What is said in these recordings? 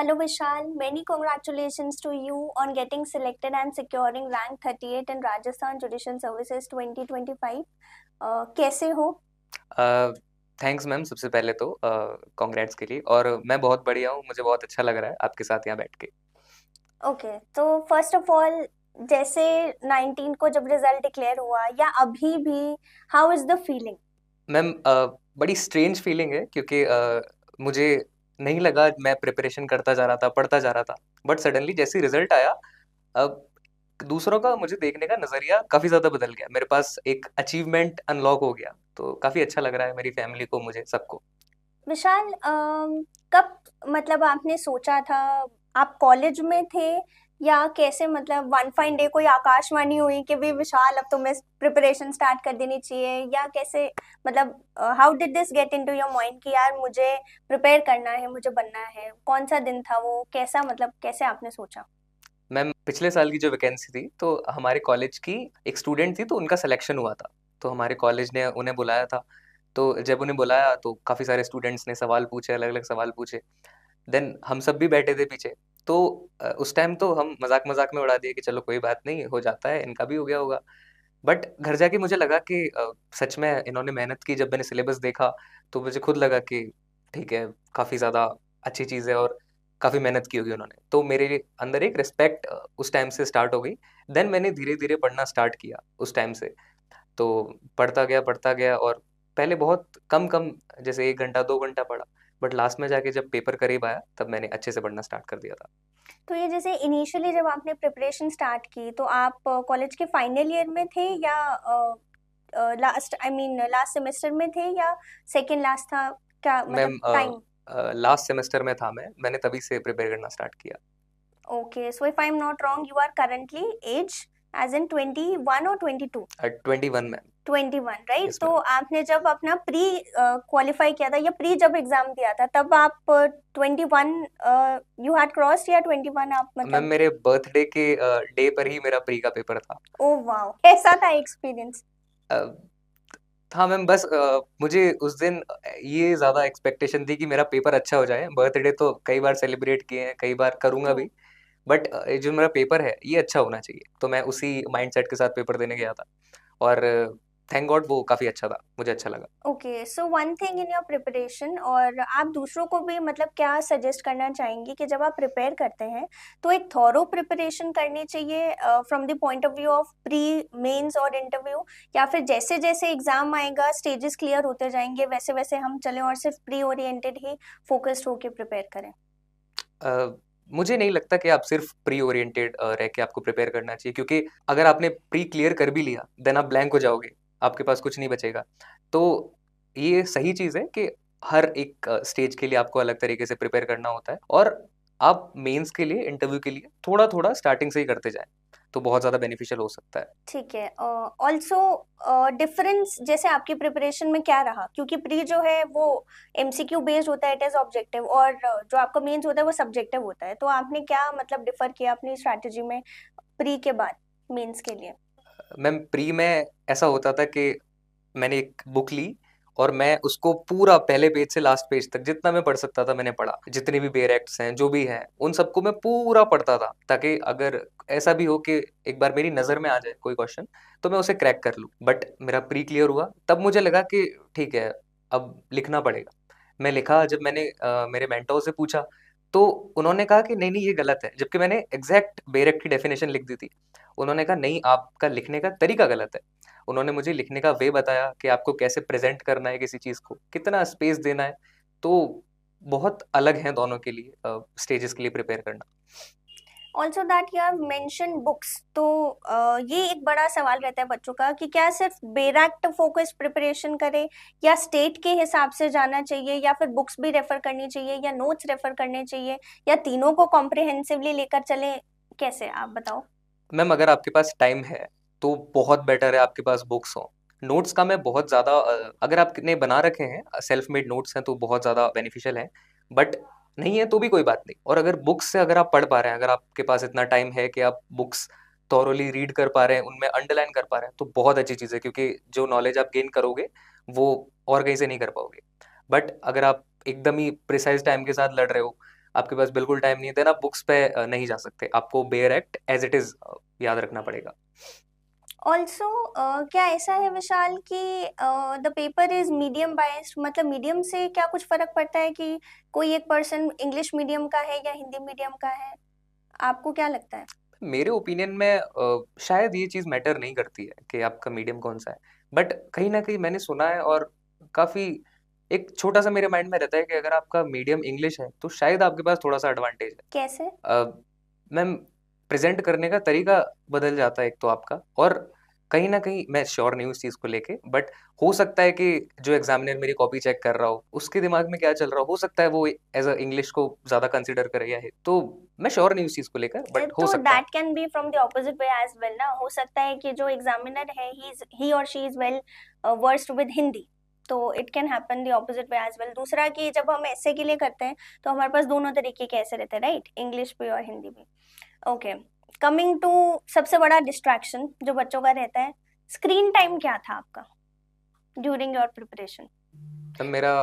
Hello Vishal, many congratulations to you on getting selected and securing rank 38 in Rajasthan Judicial Services 2025. कैसे हो? Thanks ma'am, सबसे पहले तो congrats के लिए। और मैं बहुत बढ़िया हूँ, मुझे बहुत अच्छा लग रहा है आपके साथ यहाँ बैठ के। ओके, तो फर्स्ट ऑफ ऑल जैसे 19 को जब रिजल्ट डिक्लेयर हुआ या अभी भी, how is the feeling? Ma'am, बड़ी स्ट्रेंज फीलिंग है क्योंकि मुझे नहीं लगा, मैं प्रिपरेशन करता जा रहा था, पढ़ता जा रहा था। बट सडनली जैसे ही रिजल्ट आया, अब दूसरों का मुझे देखने का नजरिया काफी ज्यादा बदल गया। मेरे पास एक अचीवमेंट अनलॉक हो गया, तो काफी अच्छा लग रहा है मेरी फैमिली को, मुझे, सबको। विशाल, कब मतलब आपने सोचा था? आप कॉलेज में थे या कैसे? मतलब वन फाइन डे कोई आकाशवाणी हुई कि भी विशाल अब तुम्हें प्रिपरेशन स्टार्ट कर देनी चाहिए, या कैसे? मतलब how did this get into your mind कि यार मुझे प्रिपेयर करना है, मुझे बनना है? कौन सा दिन था वो? कैसा, मतलब कैसे आपने सोचा? मैम, पिछले साल की जो वैकेंसी थी, तो हमारे कॉलेज की एक स्टूडेंट थी, तो उनका सिलेक्शन हुआ था। तो हमारे कॉलेज ने उन्हें बुलाया था। तो जब उन्हें बुलाया तो काफ़ी सारे स्टूडेंट्स ने सवाल पूछे, अलग अलग सवाल पूछे। देन हम सब भी बैठे थे पीछे। तो उस टाइम तो हम मजाक मजाक में उड़ा दिए कि चलो कोई बात नहीं, हो जाता है, इनका भी हो गया होगा। बट घर जाके मुझे लगा कि सच में इन्होंने मेहनत की। जब मैंने सिलेबस देखा तो मुझे खुद लगा कि ठीक है, काफ़ी ज़्यादा अच्छी चीज़ है और काफ़ी मेहनत की होगी उन्होंने। तो मेरे अंदर एक रिस्पेक्ट उस टाइम से स्टार्ट हो गई। देन मैंने धीरे धीरे पढ़ना स्टार्ट किया उस टाइम से। तो पढ़ता गया और पहले बहुत कम कम, जैसे 1 घंटा 2 घंटा पढ़ा। बट लास्ट में जाके जब पेपर करीब आया, तब मैंने अच्छे से पढ़ना स्टार्ट कर दिया था। तो ये जैसे इनिशियली जब आपने प्रिपरेशन स्टार्ट की तो आप कॉलेज के फाइनल ईयर में थे या last, I mean last semester में थे या सेकेंड लास्ट था? क्या मतलब मैम, टाइम? लास्ट सेमेस्टर में था मैंने तभी से प्रिपेयर करना स्टार्ट किया। Okay, so if I'm not wrong, you are currently age as in 21 or 22? 21 ma'am. 21, right? Yes तो मैम। आपने जब अपना प्री क्वालिफाई किया था या प्री जब एग्जाम दिया था तब आप 21 यू हैड क्रॉस, या 21 आप मैम, मतलब? मेरे बर्थडे के डे पर ही मेरा प्री का पेपर था। ओ वाओ, कैसा था एक्सपीरियंस? अ, था मैम, बस मुझे उस दिन ये ज्यादा एक्सपेक्टेशन थी कि मेरा पेपर अच्छा हो जाए। बर्थडे तो कई बार सेलिब्रेट किए हैं, कई बार करूंगा ट्रू। भी। बट जो मेरा पेपर है, ये अच्छा होना चाहिए, तो मैं उसी माइंडसेट के साथ पेपर देने गया था। और थैंक गॉड वो काफी अच्छा था, मुझे अच्छा लगा। Okay, so one thing in your preparation, और आप दूसरों को भी मतलब क्या सजेस्ट करना चाहेंगे कि जब आप प्रिपेयर करते हैं तो एक थॉरो प्रिपरेशन करनी चाहिए from the point of view of pre mains और इंटरव्यू, या फिर जैसे जैसे एग्जाम आएगा स्टेजेस क्लियर होते जाएंगे वैसे वैसे हम चलें और सिर्फ प्री ओरिएंटेड ही फोकस्ड होके प्रिपेयर करें? अ, मुझे नहीं लगता कि आप सिर्फ प्री ओरिएंटेड रह के आपको प्रिपेयर करना चाहिए, क्योंकि अगर आपने प्री क्लियर कर भी लिया, देन आप ब्लैंक हो जाओगे, आपके पास कुछ नहीं बचेगा। तो ये सही चीज़ है कि हर एक स्टेज के लिए आपको अलग तरीके से प्रिपेयर करना होता है, और आप मेंस के लिए, इंटरव्यू के लिए थोड़ा थोड़ा स्टार्टिंग से ही करते जाएं, तो बहुत ज़्यादा बेनिफिशियल हो सकता है। ठीक है। ऑल्सो डिफरेंस जैसे आपकी प्रिपरेशन में क्या रहा, क्योंकि प्री जो है वो एमसीक्यू बेस्ड होता है, इट इज ऑब्जेक्टिव, और जो आपका मेंस होता है वो सब्जेक्टिव होता है, तो आपने क्या मतलब डिफर किया अपनी स्ट्रैटेजी में प्री के बाद मेंस के लिए? मैम, प्री में ऐसा होता था कि मैंने एक बुक ली और मैं उसको पूरा पहले पेज से लास्ट पेज तक जितना मैं पढ़ सकता था मैंने पढ़ा। जितने भी बेयर एक्ट्स हैं, जो भी हैं, उन सबको मैं पूरा पढ़ता था, ताकि अगर ऐसा भी हो कि एक बार मेरी नज़र में आ जाए कोई क्वेश्चन, तो मैं उसे क्रैक कर लूँ। बट मेरा प्री क्लियर हुआ, तब मुझे लगा कि ठीक है, अब लिखना पड़ेगा। मैं लिखा। जब मैंने मेरे मेंटोर से पूछा, तो उन्होंने कहा कि नहीं नहीं, ये गलत है, जबकि मैंने एग्जैक्ट बेयर एक्ट की डेफिनेशन लिख दी थी। उन्होंने कहा नहीं, आपका लिखने का तरीका गलत है। उन्होंने मुझे लिखने का वे बताया कि आपको कैसे प्रेजेंट करना है किसी चीज को, कितना स्पेस देना है। तो बहुत अलग है दोनों के लिए, स्टेजेस के लिए प्रिपेयर करना। Also that you have mention books, तो ये एक बड़ा सवाल रहता है बच्चों का कि क्या सिर्फ बेरैक्ट फोकस प्रिपरेशन करें, या स्टेट के हिसाब से जाना चाहिए, या फिर बुक्स भी रेफर करनी चाहिए, या नोट्स रेफर करने चाहिए, या तीनों को कॉम्प्रिहेंसिवली लेकर चलें? कैसे, आप बताओ। मैम, अगर आपके पास टाइम है, तो बहुत बेटर है आपके पास बुक्स हो। नोट्स का मैं बहुत ज़्यादा, अगर आपने बना रखे हैं, सेल्फ मेड नोट्स हैं, तो बहुत ज़्यादा बेनिफिशियल है। बट नहीं है तो भी कोई बात नहीं। और अगर बुक्स से अगर आप पढ़ पा रहे हैं, अगर आपके पास इतना टाइम है कि आप बुक्स थॉरोली रीड कर पा रहे हैं, उनमें अंडरलाइन कर पा रहे हैं, तो बहुत अच्छी चीज़ है, क्योंकि जो नॉलेज आप गेन करोगे, वो और कहीं से नहीं कर पाओगे। बट अगर आप एकदम ही प्रिसाइज टाइम के साथ लड़ रहे हो, आपके पास बिल्कुल टाइम नहीं है, देन आप बुक्स पे नहीं जा सकते, आपको bare act as it is याद रखना पड़ेगा। ऑल्सो क्या ऐसा है विशाल कि the paper is medium biased, मतलब मीडियम से क्या कुछ फर्क पड़ता है कि कोई एक पर्सन इंग्लिश मीडियम का है या हिंदी मीडियम का है? आपको क्या लगता है? मेरे ओपिनियन में शायद ये चीज़ मैटर नहीं करती है कि आपका मीडियम कौन सा है, बट कहीं ना कहीं मैंने सुना है और काफ़ी एक छोटा सा मेरे माइंड में रहता है कि अगर आपका मीडियम इंग्लिश है तो शायद आपके पास थोड़ा सा एडवांटेज है। कैसे? मैम, प्रेजेंट करने का तरीका बदल जाता है एक तो आपका, और कहीं ना कहीं मैं श्योर नहीं हूँ इस चीज़ को लेके, बट हो सकता है कि जो एग्जामिनर मेरी कॉपी चेक कर रहा हो उसके दिमाग में क्या चल रहा हो सकता है वो एज अ इंग्लिश को ज़्यादा कंसिडर करे या है, तो मैं श्योर नहीं हूँ इस चीज़ को लेकर, बट हो तो सकता है। That can be from the opposite way as well ना, हो सकता है कि जो एग्जामिनर है ही और she is well versed with Hindi, तो it can happen the opposite way as well. दूसरा कि जब हम ऐसे के लिए करते हैं तो हमारे पास दोनों तरीके के ऐसे रहते हैं, राइट, इंग्लिश भी और हिंदी भी। ओके, कमिंग टू सबसे बड़ा डिस्ट्रैक्शन जो बच्चों का रहता है, स्क्रीन टाइम क्या था आपका ड्यूरिंग योर प्रिपरेशन? तब मेरा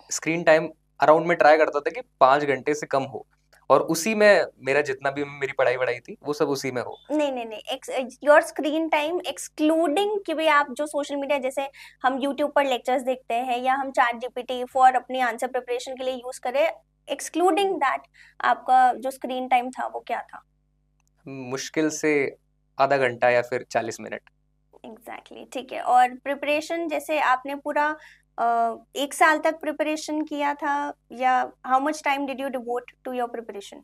स्क्रीन टाइम अराउंड में ट्राई करता था कि 5 घंटे से कम हो, और उसी में मेरा जितना भी मेरी पढ़ाई वढ़ाई थी वो सब उसी में हो। नहीं नहीं नहीं, योर स्क्रीन टाइम एक्सक्लूडिंग कि भाई आप जो सोशल मीडिया, जैसे हम यूट्यूब पर लेक्चर्स देखते हैं या हम चैट जीपीटी फॉर अपनी आंसर प्रिपरेशन के लिए यूज करें, एक्सक्लूडिंग दैट आपका जो स्क्रीन टाइम था वो क्या था? मुश्किल से आधा घंटा या फिर 40 मिनट। एग्जैक्टली exactly, ठीक है। और प्रिपरेशन जैसे आपने पूरा 1 साल तक प्रिपरेशन किया था, या how much time did you devote to your preparation?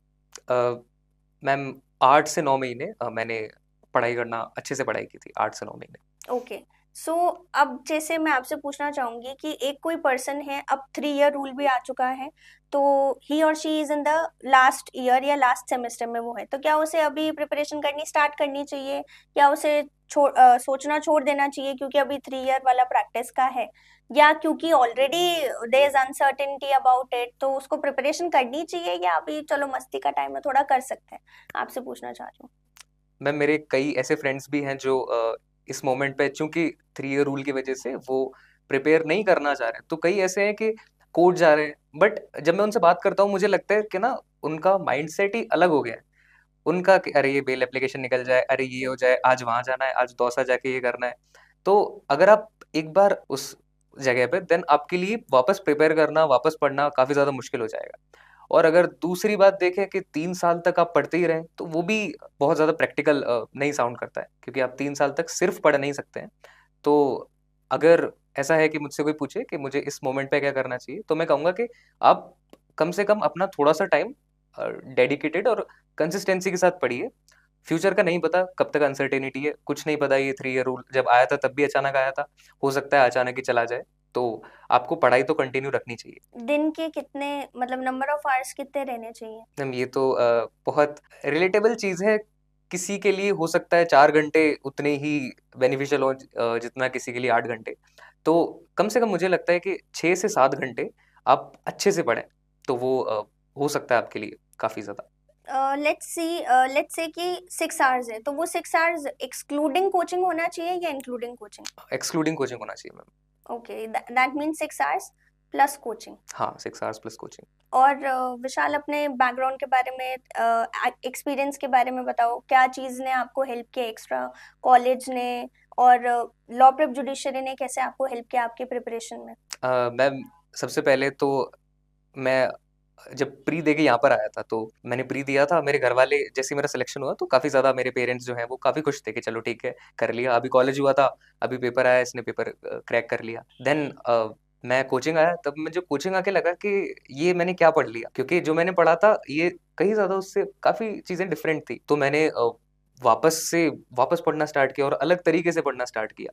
Ma'am, 8 से 9 महीने मैंने पढ़ाई करना अच्छे से पढ़ाई की थी, 8 से 9 महीने। ओके, सो अब जैसे मैं आपसे पूछना चाहूंगी कि एक कोई पर्सन है, अब 3 ईयर रूल भी आ चुका है, तो ही और she is in the last year या लास्ट सेमेस्टर में वो है, तो क्या उसे अभी प्रिपरेशन करनी स्टार्ट करनी चाहिए, या उसे सोचना छोड़ देना चाहिए क्योंकि अभी 3 ईयर वाला प्रैक्टिस का है, या क्योंकि already there is uncertainty about it तो उसको प्रिपरेशन करनी चाहिए, या अभी चलो मस्ती का टाइम है थोड़ा कर सकते हैं? आपसे पूछना चाह रही हूँ। मैम, मेरे कई ऐसे फ्रेंड्स भी हैं जो इस मोमेंट पे चूंकि 3 ईयर रूल की वजह से वो प्रिपेयर नहीं करना चाह रहे, तो कई ऐसे हैं कि कोर्ट जा रहे हैं, बट जब मैं उनसे बात करता हूँ मुझे लगता है कि ना उनका माइंडसेट ही अलग हो गया है। उनका कि अरे ये बेल एप्लीकेशन निकल जाए, अरे ये हो जाए, आज वहां जाना है, आज दौसा जाके ये करना है। तो अगर आप एक बार उस जगह पे, देन आपके लिए वापस प्रिपेयर करना, वापस पढ़ना काफी ज्यादा मुश्किल हो जाएगा। और अगर दूसरी बात देखें कि 3 साल तक आप पढ़ते ही रहें, तो वो भी बहुत ज्यादा प्रैक्टिकल नहीं साउंड करता है, क्योंकि आप 3 साल तक सिर्फ पढ़ नहीं सकते हैं। तो अगर ऐसा है कि मुझसे कोई पूछे कि मुझे इस मोमेंट पे क्या करना चाहिए, तो मैं कहूंगा कि आप कम से कम अपना थोड़ा सा टाइम डेडिकेटेड और कंसिस्टेंसी के साथ पढ़िए। फ्यूचर का नहीं पता कब तक अनसर्टेनिटी है, कुछ नहीं पता, ये 3 ईयर रूल जब आया था तब भी अचानक आया था, हो सकता है अचानक ही चला जाए, तो आपको पढ़ाई तो कंटिन्यू रखनी चाहिए। दिन के कितने, मतलब नंबर ऑफ आवर्स कितने रहने चाहिए? मैम, ये तो बहुत रिलेटेबल चीज है। किसी के लिए हो सकता है 4 घंटे उतने ही बेनिफिशियल हो जितना किसी के लिए 8 घंटे। तो कम से कम मुझे लगता है कि 6 से 7 घंटे आप अच्छे से पढ़ें, तो वो हो सकता है आपके लिए काफी ज्यादा। लेट्स से कि 6 आवर्स है, तो वो 6 आवर्स एक्सक्लूडिंग कोचिंग होना चाहिए या इंक्लूडिंग कोचिंग? एक्सक्लूडिंग कोचिंग होना चाहिए ma'am. Okay, that means 6 hours plus coaching. हाँ, 6 आवर्स प्लस कोचिंग। और विशाल अपने बैकग्राउंड के बारे में, एक्सपीरियंस के बारे में बताओ, क्या चीज़ ने आपको हेल्प किया एक्स्ट्रा, कॉलेज ने और लॉ प्रेप जुडिशरी ने कैसे आपको हेल्प किया आपके प्रिपरेशन में? मैम, सबसे पहले तो मैं जब प्री दे के यहाँ पर आया था, तो मैंने प्री दिया था, मेरे घर वाले जैसे ही मेरा सिलेक्शन हुआ तो काफी ज्यादा मेरे पेरेंट्स जो हैं वो काफी खुश थे कि चलो ठीक है, कर लिया, अभी कॉलेज हुआ था, अभी पेपर आया, इसने पेपर क्रैक कर लिया। देन मैं कोचिंग आया, तब मुझे कोचिंग आके लगा कि ये मैंने क्या पढ़ लिया, क्योंकि जो मैंने पढ़ा था ये कहीं ज्यादा उससे काफी चीजें डिफरेंट थी, तो मैंने वापस पढ़ना स्टार्ट किया और अलग तरीके से पढ़ना स्टार्ट किया,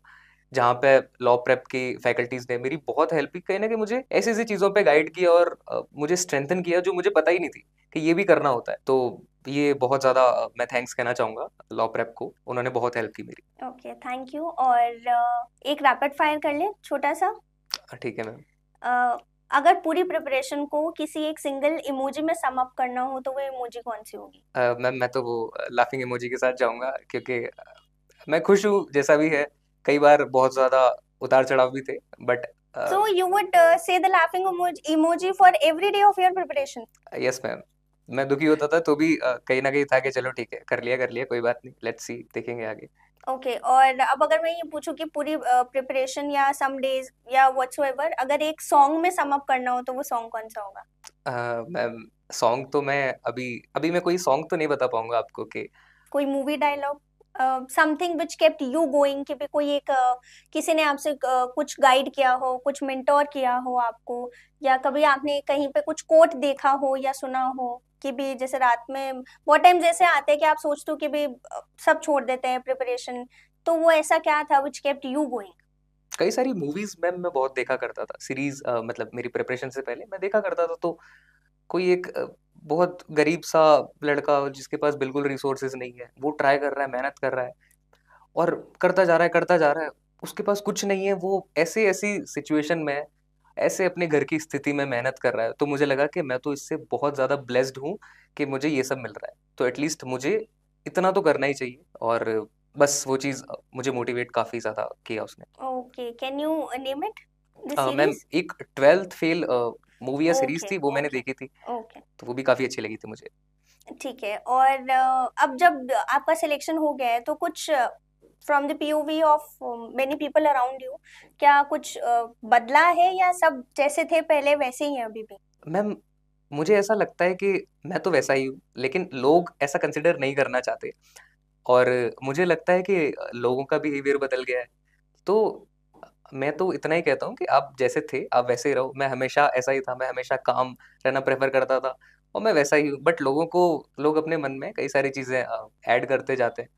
जहाँ पे लॉ प्रेप की फैकल्टीज ने मेरी बहुत हेल्प की, कहीं ना कहीं मुझे ऐसी ऐसी चीजों पे गाइड किया और मुझे स्ट्रेंथन किया जो मुझे पता ही नहीं थी कि ये भी करना होता है। तो ये बहुत ज्यादा मैं थैंक्स कहना चाहूंगा लॉ प्रेप को, उन्होंने बहुत हेल्प की मेरी। Okay, thank you. और एक रैपिड फायर कर ले छोटा सा। ठीक है मैम। अ, अगर पूरी प्रिपरेशन को किसी एक सिंगल इमोजी में सम अप करना हो तो वो इमोजी कौन सी होगी? मैम, मैं तो वो लाफिंग इमोजी के साथ जाऊंगा, क्योंकि मैं खुश हूँ जैसा भी है, कई बार बहुत ज्यादा उतार चढ़ाव भी थे, but So you would say the laughing emoji for every day of your preparation? Yes ma'am, मैं दुखी होता था तो भी कहीं ना कहीं था कि चलो ठीक है, कर लिया कोई बात नहीं, लेट्स सी, देखेंगे आगे। ओके, और अब अगर मैं ये पूछूं कि पूरी प्रिपरेशन या सम डेज या व्हाटसोएवर अगर एक सॉन्ग में सम अप करना हो तो वो सॉन्ग कौन सा होगा? मैम, सॉन्ग तो मैं अभी अभी मैं कोई सॉन्ग तो नहीं बता पाऊंगा आपको कि कोई movie dialogue, something which kept you going, कि भी कोई एक किसी ने आपसे कुछ गाइड किया हो, कुछ मेंटोर किया हो आपको, या कभी आपने कहीं पे कुछ कोट देखा हो या सुना हो कि भी जैसे रात में बहुत टाइम जैसे आते हैं कि आप सोचते हो कि भी सब छोड़ देते हैं प्रिपरेशन, तो वो ऐसा क्या था विच केप्ट यू गोइंग? कई सारी मूवीज मैम मैं बहुत देखा करता था, सीरीज मतलब मेरी प्रिपरेशन से पहले मैं देखा करता था। तो कोई एक बहुत गरीब सा लड़का जिसके पास बिल्कुल रिसोर्सेज नहीं है, वो ट्राई कर रहा है, मेहनत कर रहा है और करता जा रहा है, उसके पास कुछ नहीं है, वो ऐसे ऐसी सिचुएशन में ऐसे अपने घर की स्थिति में मेहनत कर रहा है। तो मुझे लगा कि मैं तो इससे बहुत ज्यादा ब्लेस्ड हूँ कि मुझे ये सब मिल रहा है, तो एटलीस्ट मुझे इतना तो करना ही चाहिए। और बस वो चीज मुझे मोटिवेट काफी ज्यादा किया उसने। Okay, can you name it the ma'am, series? एक 12th फेल मूवी या सीरीज ओके, थी, वो मैंने ओके, देखी थी, ओके, तो वो भी काफी अच्छी लगी थी मुझे। ठीक है। और अब जब आपका सिलेक्शन हो गया है तो कुछ from the POV of many people around you, क्या कुछ बदला है या सब जैसे थे पहले वैसे ही हैं अभी भी? मैम, मुझे ऐसा लगता है कि मैं तो वैसा ही हूँ, लेकिन लोग ऐसा कंसिडर नहीं करना चाहते। और मुझे लगता है कि लोगों का बिहेवियर बदल गया है। तो मैं तो इतना ही कहता हूँ कि आप जैसे थे आप वैसे ही रहो। मैं हमेशा ऐसा ही था, मैं हमेशा काम रहना प्रेफर करता था और मैं वैसा ही हूँ। बट लोग अपने मन में कई सारी चीजें ऐड करते जाते हैं,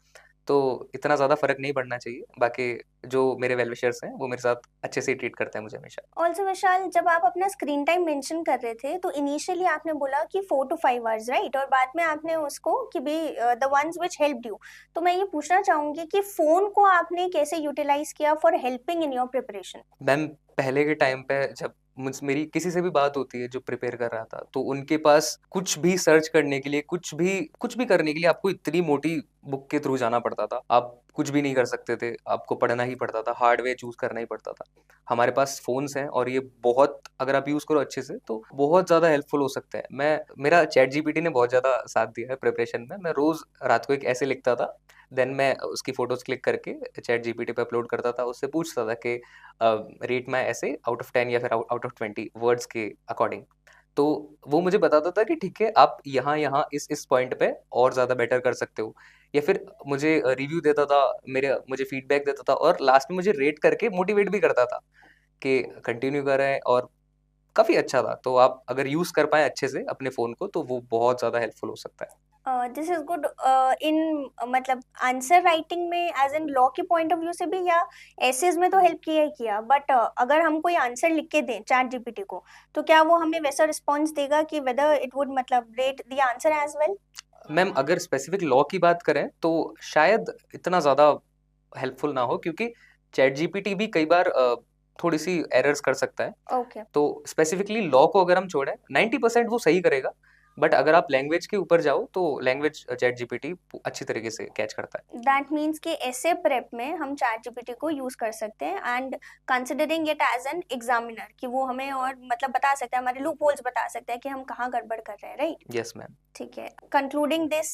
तो इतना ज्यादा फर्क नहीं पड़ना चाहिए। बाकी जो मेरे वेल विशर्स हैं वो मेरे साथ अच्छे से ट्रीट करते हैं मुझे हमेशा। ऑल्सो विशाल, जब आप अपना स्क्रीन टाइम मेंशन कर रहे थे तो इनिशियली आपने बोला कि 4 to 5 आवर्स, राइट? और बाद में आपने उसको कि भी the ones which helped you. तो मैं ये पूछना चाहूंगी कि फोन को आपने कैसे यूटिलाइज किया for helping in your preparation? Ma'am, पहले के टाइम पे जब मुझ मेरी किसी से भी बात होती है जो प्रिपेयर कर रहा था, तो उनके पास कुछ भी सर्च करने के लिए, कुछ भी करने के लिए आपको इतनी मोटी बुक के थ्रू जाना पड़ता था। आप कुछ भी नहीं कर सकते थे, आपको पढ़ना ही पड़ता था, हार्डवेयर चूज करना ही पड़ता था। हमारे पास फोन्स हैं और ये बहुत, अगर आप यूज करो अच्छे से तो बहुत ज्यादा हेल्पफुल हो सकता है। मैं मेरा चैट जीपीटी ने बहुत ज्यादा साथ दिया है प्रिपरेशन में। मैं रोज रात को एक ऐसे लिखता था, देन मैं उसकी फोटोज क्लिक करके चैट जीपीटी पे अपलोड करता था, उससे पूछता था कि रेट माई ऐसे आउट ऑफ 10 या फिर आउट ऑफ 20 वर्ड्स के अकॉर्डिंग। तो वो मुझे बताता था कि ठीक है, आप यहाँ यहाँ इस पॉइंट पे और ज्यादा बेटर कर सकते हो। या फिर मुझे रिव्यू देता था, मेरे मुझे फीडबैक देता था और लास्ट में मुझे रेट करके मोटिवेट भी करता था कि कंटिन्यू करें। और काफी अच्छा था। तो आप अगर यूज कर पाए अच्छे से अपने फोन को तो वो बहुत ज्यादा हेल्पफुल हो सकता है। दिस इज गुड इन मतलब आंसर राइटिंग में एज इन लॉ के पॉइंट ऑफ व्यू से भी, या एसेज में तो हेल्प किया ही किया, बट अगर हम कोई आंसर लिख के दें चैट जीपीटी को तो क्या वो हमें वैसा रिस्पॉन्स देगा कि वेदर इट वुड मतलब rate the answer as well? Ma'am, अगर स्पेसिफिक लॉ की बात करें तो शायद इतना ज्यादा हेल्पफुल ना हो, क्योंकि चैट जीपीटी भी कई बार थोड़ी सी एरर्स कर सकता है। ओके, तो स्पेसिफिकली लॉ को अगर हम छोड़ें, 90% वो सही करेगा। बट अगर आप लैंग्वेज के ऊपर जाओ तो लैंग्वेज चैट जीपीटी अच्छी तरीके से कैच करता है। दैट मीन्स कि ऐसे प्रेप में हम चैट जीपीटी को यूज कर सकते हैं and considering it as an examiner, कि वो हमें और मतलब बता सकता है, हमारे लूप होल्स बता सकता है कि हम कहाँ गड़बड़ कर रहे हैं, राइट? Yes ma'am. ठीक है, कंक्लूडिंग दिस,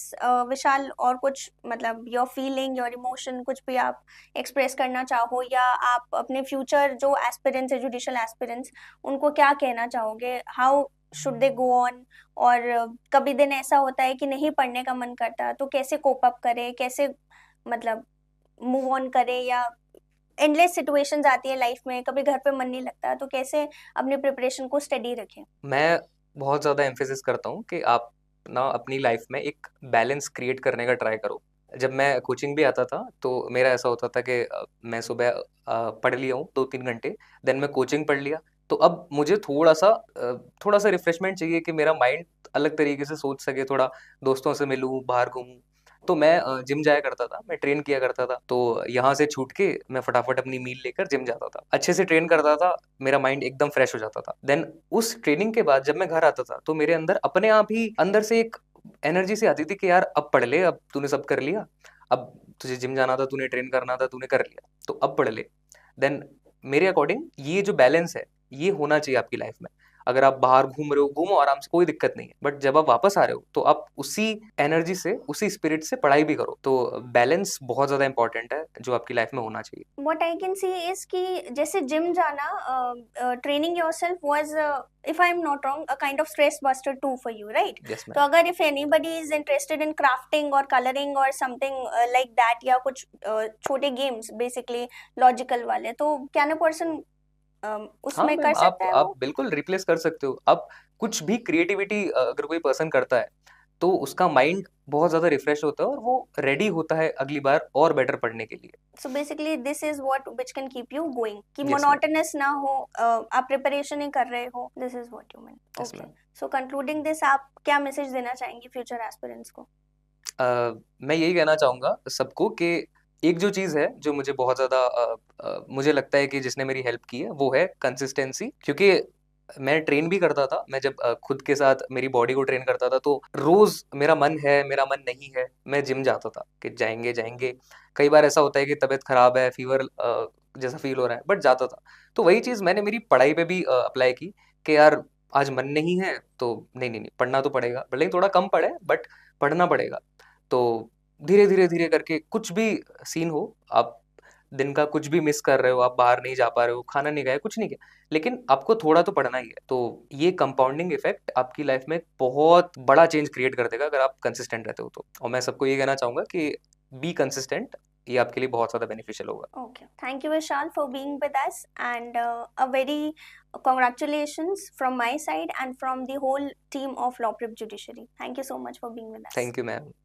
विशाल, और कुछ मतलब योर फीलिंग, योर इमोशन, कुछ भी आप एक्सप्रेस करना चाहो, या आप अपने फ्यूचर जो एस्पिरेंट्स है, जुडिशियल एस्पिरेंट्स, उनको क्या कहना चाहोगे? How should they go on? और कभी दिन ऐसा होता है कि नहीं पढ़ने का मन करता, तो कैसे कोप अप करे, कैसे मतलब मूव ऑन करे, या एंडलेस सिचुएशंस आती है लाइफ में, कभी घर पे मन नहीं लगता, तो कैसे अपने प्रिपरेशन को स्टडी रखें? मैं बहुत ज्यादा एम्फेसिस करता हूँ कि आप ना अपनी लाइफ में एक बैलेंस क्रिएट करने का ट्राई करो। जब मैं कोचिंग भी आता था तो मेरा ऐसा होता था कि मैं सुबह पढ़ लिया हूँ 2-3 घंटे, देन मैं कोचिंग पढ़ लिया। तो अब मुझे थोड़ा सा रिफ्रेशमेंट चाहिए कि मेरा माइंड अलग तरीके से सोच सके, थोड़ा दोस्तों से मिलूं, बाहर घूमूं। तो मैं जिम जाया करता था, मैं ट्रेन किया करता था। तो यहाँ से छूट के मैं फटाफट अपनी मील लेकर जिम जाता था, अच्छे से ट्रेन करता था, मेरा माइंड एकदम फ्रेश हो जाता था। देन उस ट्रेनिंग के बाद जब मैं घर आता था तो मेरे अंदर अपने आप ही अंदर से एक एनर्जी सी आती थी कि यार अब पढ़ ले, अब तूने सब कर लिया, अब तुझे जिम जाना था, तूने ट्रेन करना था, तूने कर लिया, तो अब पढ़ ले। देन मेरे अकॉर्डिंग ये जो बैलेंस है ये होना चाहिए आपकी लाइफ में। अगर आप बाहर घूम रहे हो, घूमो आराम से, कोई दिक्कत नहीं है, बट जब आप वापस आ रहे हो तो आप उसी एनर्जी से, उसी स्पिरिट से पढ़ाई भी करो। तो बैलेंस बहुत ज्यादा इंपॉर्टेंट है जो आपकी लाइफ में होना चाहिए। What I can see is कि जैसे जिम जाना, training yourself was, if I'm not wrong, a kind of stress buster too for you, right? Yes तो मैम। अगर if anybody is interested in crafting or coloring or something like that, या कुछ छोटे games basically logical वाले, तो can a person हाँ उसमें ma'am, कर सकता है आप वो? बिल्कुल रिप्लेस कर सकते हो। आप कुछ भी क्रिएटिविटी अगर कोई पर्सन करता है तो उसका माइंड बहुत ज्यादा रिफ्रेश होता है और वो रेडी होता है अगली बार और बेटर पढ़ने के लिए। So basically this is what which can keep you going, कि यस मैम। monotonous ना हो, आप प्रिपरेशन ही कर रहे हो, this is what you mean. Yes Okay. Ma'am. So concluding this, आप क्या मैसेज देना चाहेंगे फ्यूचर एस्पिरेंट्स को? मैं यही कहना चाहूंगा सबको कि एक जो चीज है जो मुझे बहुत ज्यादा मुझे लगता है कि जिसने मेरी हेल्प की है वो है कंसिस्टेंसी। क्योंकि मैं ट्रेन भी करता था, मैं जब खुद के साथ मेरी बॉडी को ट्रेन करता था तो रोज मेरा मन है, मेरा मन नहीं है, मैं जिम जाता था कि जाएंगे जाएंगे। कई बार ऐसा होता है कि तबीयत खराब है, फीवर जैसा फील हो रहा है, बट जाता था। तो वही चीज मैंने मेरी पढ़ाई पे भी अप्लाई की कि यार आज मन नहीं है तो नहीं नहीं नहीं, पढ़ना तो पड़ेगा, भले ही थोड़ा कम पढ़े बट पढ़ना पड़ेगा। तो धीरे धीरे धीरे करके कुछ भी सीन हो, आप दिन का कुछ भी मिस कर रहे हो, आप बाहर नहीं जा पा रहे हो, खाना नहीं खाए, कुछ नहीं किया, लेकिन आपको थोड़ा तो पढ़ना ही है। तो ये कंपाउंडिंग इफेक्ट आपकी लाइफ में बहुत बड़ा चेंज क्रिएट कर देगा अगर आप कंसिस्टेंट रहते हो तो। और मैं सबको ये कहना चाहूंगा कि बी कंसिस्टेंट, ये आपके लिए बहुत ज्यादा बेनिफिशियल होगा। Okay. Thank you, Vishal, for being with us, and a very congratulations from my side and from the whole team of Law Prep Judiciary. Thank you so much for being with us. Thank you ma'am.